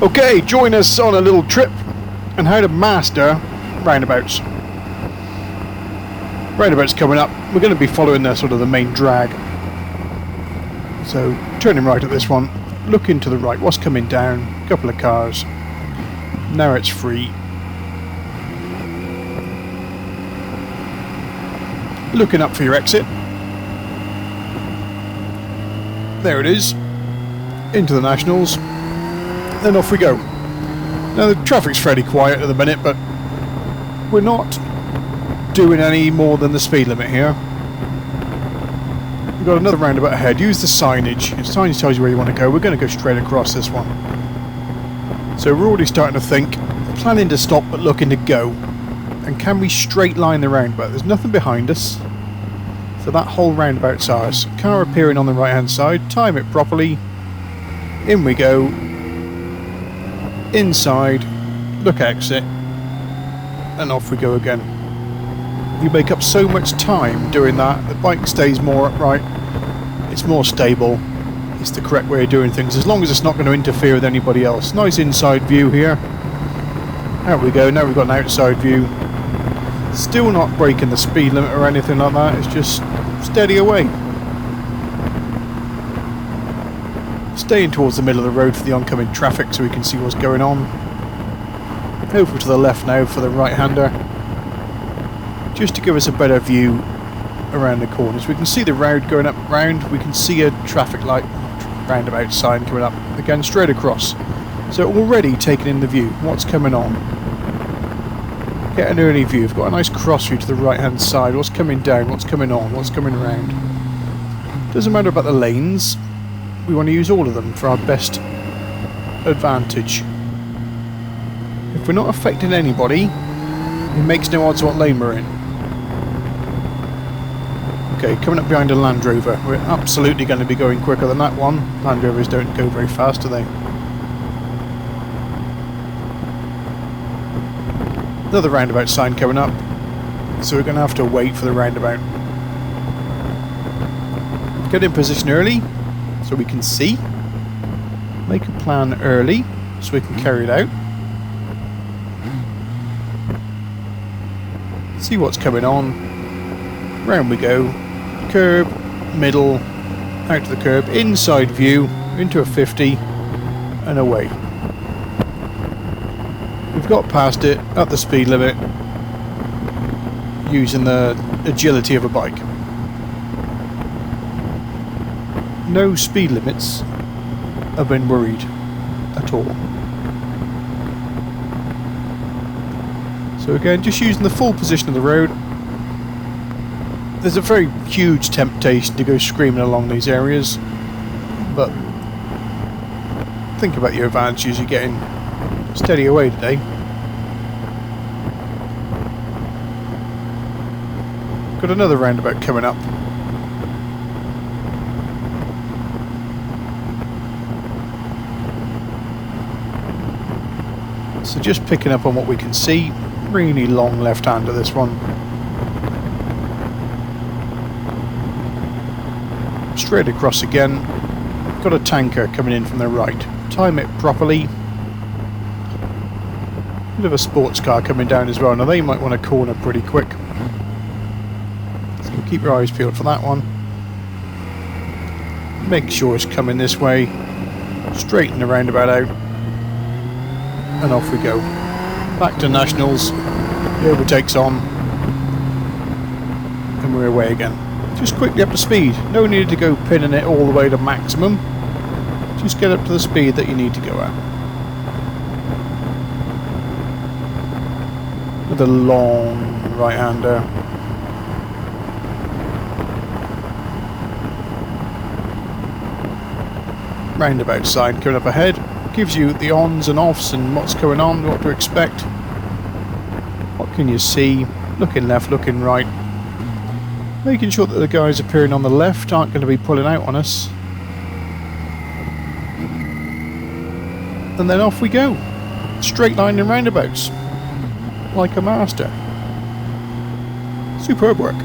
Okay, join us on a little trip on how to master roundabouts. Roundabouts coming up. We're going to be following the sort of the main drag. So turning right at this one, looking to the right. What's coming down? A couple of cars. Now it's free. Looking up for your exit. There it is. Into the Nationals. Then off we go. Now the traffic's fairly quiet at the minute, but we're not doing any more than the speed limit here. We've got another roundabout ahead. Use the signage. The signage tells you where you want to go. We're going to go straight across this one. So we're already starting to think, planning to stop but looking to go. And can we straight line the roundabout? There's nothing behind us. So that whole roundabout's ours. Car appearing on the right hand side. Time it properly. In we go. Inside, look exit, and off we go again. You make up so much time doing that, the bike stays more upright, it's more stable, it's the correct way of doing things, as long as it's not going to interfere with anybody else. Nice inside view here. Out we go, now we've got an outside view. Still not breaking the speed limit or anything like that, it's just steady away. Staying towards the middle of the road for the oncoming traffic so we can see what's going on. Over to the left now for the right-hander, just to give us a better view around the corners. We can see the road going up round, we can see a traffic light roundabout sign coming up again straight across. So already taking in the view, what's coming on. Get an early view, we've got a nice cross view to the right-hand side, what's coming down, what's coming on, what's coming around. Doesn't matter about the lanes. We want to use all of them for our best advantage. If we're not affecting anybody, it makes no odds what lane we're in. Okay, coming up behind a Land Rover. We're absolutely going to be going quicker than that one. Land Rovers don't go very fast, do they? Another roundabout sign coming up. So we're going to have to wait for the roundabout. Get in position early, so we can see. Make a plan early, so we can carry it out. See what's coming on. Round we go. Curb, middle, out to the curb, inside view, into a 50, and away. We've got past it, at the speed limit, using the agility of a bike. No speed limits have been worried at all. So again, just using the full position of the road. There's a very huge temptation to go screaming along these areas, but think about your advantages. You're getting steady away today. Got another roundabout coming up. So just picking up on what we can see. Really long left hand of this one. Straight across again. Got a tanker coming in from the right. Time it properly. Bit of a sports car coming down as well. Now they might want to corner pretty quick. So keep your eyes peeled for that one. Make sure it's coming this way. Straighten the roundabout out. And off we go. Back to Nationals. The overtake's on. And we're away again. Just quickly up to speed. No need to go pinning it all the way to maximum. Just get up to the speed that you need to go at. With a long right-hander. Roundabout sign coming up ahead. Gives you the ons and offs and what's going on, what to expect. What can you see? Looking left, looking right. Making sure that the guys appearing on the left aren't going to be pulling out on us. And then off we go. Straight line and roundabouts. Like a master. Superb work.